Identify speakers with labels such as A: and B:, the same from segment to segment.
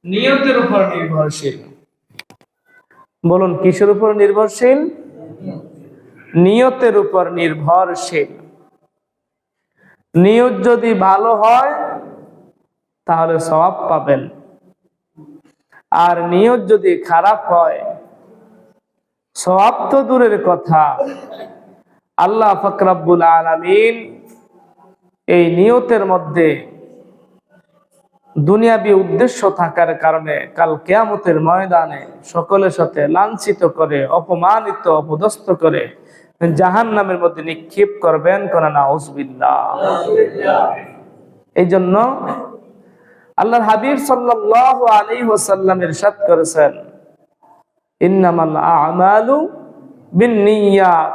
A: নিয়তের উপর নির্ভরশীল। বলুন কিসের উপর নির্ভরশীল? নিয়তের উপর নির্ভরশীল। নিয়ত যদি ভালো হয় তাহলে সওয়াব পাবেন, আর নিয়ত যদি খারাপ হয় সওয়াব তো দূরের কথা, আল্লাহ পাক রব্বুল আলামিন এই নিয়তের মধ্যে দুনিয়াবী উদ্দেশ্য থাকার কারণে কাল কিয়ামতের ময়দানে সকলের সাথে লাঞ্ছিত করে, অপমানিত, অপদস্থ করে জাহান্নামের মধ্যে নিক্ষেপ করবেন। কোন নাউজুবিল্লাহ। এই জন্য আল্লাহর হাবিব সাল্লাল্লাহু আলাইহি ওয়াসাল্লাম ইরশাদ করেছেন, ইন্নামাল আ'মালু বিন্নিয়াত,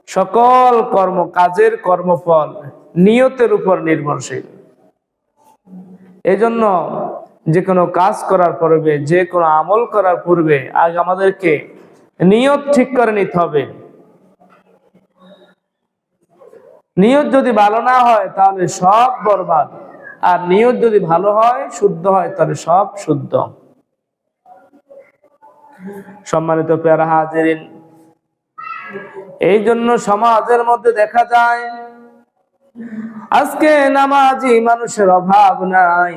A: সকল কর্ম কাজের কর্মফল নিয়তের উপর নির্ভরশীল। এই জন্য যে কোনো কাজ করার পূর্বে, যে কোনো আমল করার পূর্বে আগে আমাদেরকে নিয়ত ঠিক করে নিতে হবে। নিয়ত যদি ভালো না হয় তাহলে সব বরবাদ, আর নিয়ত যদি ভালো হয়, শুদ্ধ হয়, তাহলে সব শুদ্ধ। সম্মানিত পেয়ারা হাজিরিন, এই জন্য সমাজের মধ্যে দেখা যায় আজকে নামাজি মানুষের অভাব নাই,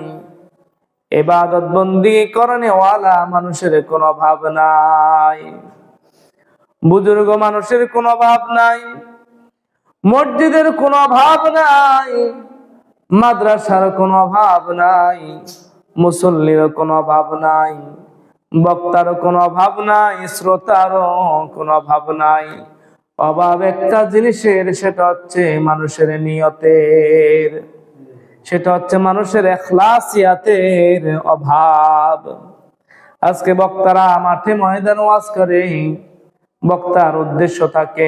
A: ইবাদত বন্দি করনে ওয়ালা মানুষের কোনো অভাব নাই, বুজুর্গ মানুষের কোনো অভাব নাই, মসজিদের কোনো অভাব নাই, মাদ্রাসার কোনো অভাব নাই, মুসল্লির কোনো অভাব নাই, বক্তার কোনো অভাব নাই, শ্রোতারও কোনো অভাব নাই। অভাব একটা জিনিসের, সেটা হচ্ছে মানুষের নিয়তের, সেটা হচ্ছে মানুষের ইখলাসিয়াতের অভাব। আজকে বক্তারা মাঠে ময়দান ওয়াজ করে, বক্তার উদ্দেশ্য থাকে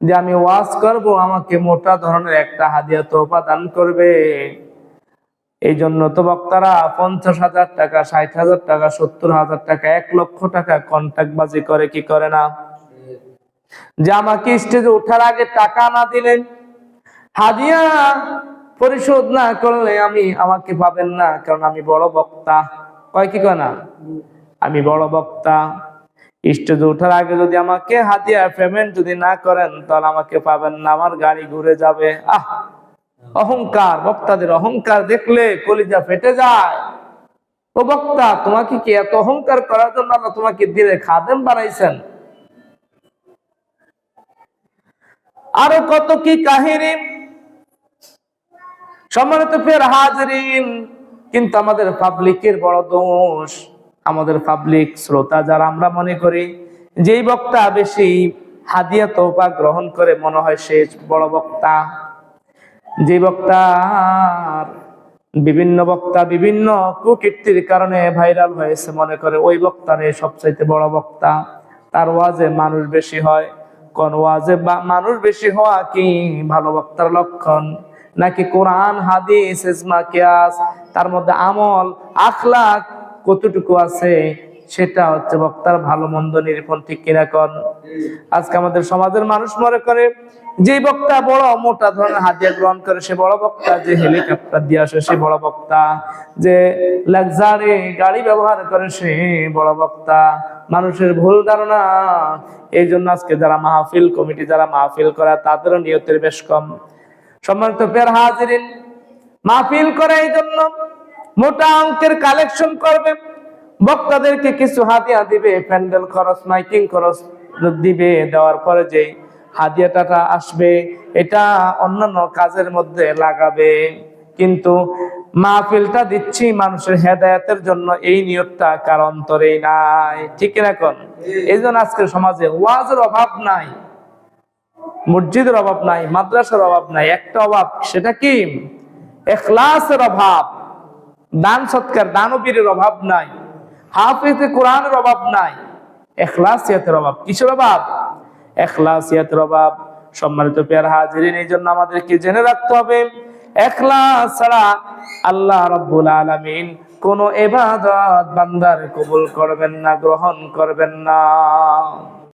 A: যে আমি ওয়াজ করব, আমাকে মোটা ধরনের একটা হাদিয়া তোফা দান করবে। এই জন্য তো বক্তারা 50,000 টাকা, 60,000 টাকা, 70,000 টাকা, 1 লক্ষ টাকা কন্ট্রাক্ট বাজি করে, কি করে না? যে আমাকে স্টেজে ওঠার আগে টাকা না দিলেন, হাদিয়া পরিশোধ না করলে আমাকে পাবেন না, কারণ আমি বড় বক্তা। কয় কি কয় না, আমি বড় বক্তা। স্টেজে ওঠার আগে যদি আমাকে হাদিয়া পেমেন্ট যদি না করেন তাহলে আমাকে পাবেন না, আমার গাড়ি ঘুরে যাবে। অহংকার, বক্তাদের অহংকার দেখলে কলিজা ফেটে যায়। ও বক্তা, তোমাকে কি এত অহংকার করার জন্য আল্লাহ তোমাকে দিলে খাদেম বানাইছেন? আরো কত কি কাহিনী। সম্মানিত ফের হাজিরিন, কিন্তু আমাদের পাবলিকের বড় দোষ, আমাদের পাবলিক শ্রোতা যারা, আমরা মনে করি যেই বক্তা বেশি হাদিয়া তোফা গ্রহণ করে মনে হয় সে বড় বক্তা। যে বক্তার বিভিন্ন বক্তা বিভিন্ন কুকীর্তির কারণে ভাইরাল হয়েছে, মনে করে ওই বক্তারে সবচাইতে বড় বক্তা, তার ওয়াজে মানুষ বেশি হয়। কোন ওয়াজে মানুষ বেশি হওয়া কি ভালো বক্তার লক্ষণ? নাকি কোরআন, হাদিস, ইজমা, কিয়াস, তার মধ্যে আমল, আখলাক কতটুকু আছে, সেটা হচ্ছে বক্তার ভালো মন্দ নিরূপণ, ঠিক কিনা কোন? আজকে আমাদের সমাজের মানুষ মনে করে যে বক্তা বড় মোটা ধরনের হাদিয়া গ্রহণ করে সে বড় বক্তা, যে হেলিকপ্টার দিয়ে আসে সে বড় বক্তা, যে লাক্সারি গাড়ি ব্যবহার করে সে বড় বক্তা। মানুষের ভুল ধারণা। এই জন্য আজকে যারা মাহফিল কমিটি, যারা মাহফিল করে, তাদেরও নিয়তের বেশ কম। সম্মানিত ফের হাজিরিন, মাহফিল করে এই জন্য মোটা অঙ্কের কালেকশন করবে, বক্তাদেরকে কিছু হাদিয়া দিবে, প্যান্ডেল খরচ, মাইকিং খরচ দিবে, দেওয়ার পরে যে হাদিয়াটা আসবে এটা অন্যান্য কাজের মধ্যে লাগাবে, কিন্তু মাহফিলটা দিচ্ছি মানুষের হেদায়েতের জন্য, এই নিয়তটা কার অন্তরেই নাই, ঠিক না কোন? এই জন্য আজকের সমাজে ওয়াজের অভাব নাই, মসজিদের অভাব নাই, মাদ্রাসার অভাব নাই, একটা অভাব, সেটা কি? ইখলাসের অভাব। দান সৎকার, দানবীরের অভাব নাই, হাফিজে কোরআনের অভাব নাই, ইখলাসিয়াতের অভাব। কিসের অভাব? ইখলাসিয়াতের অভাব। সম্মানিত পেয়ার হাজিরিন, এই জন্য আমাদেরকে জেনে রাখতে হবে ইখলাস ছাড়া আল্লাহ রাব্বুল আলামিন কোন ইবাদত বান্দার কবুল করবেন না, গ্রহণ করবেন না।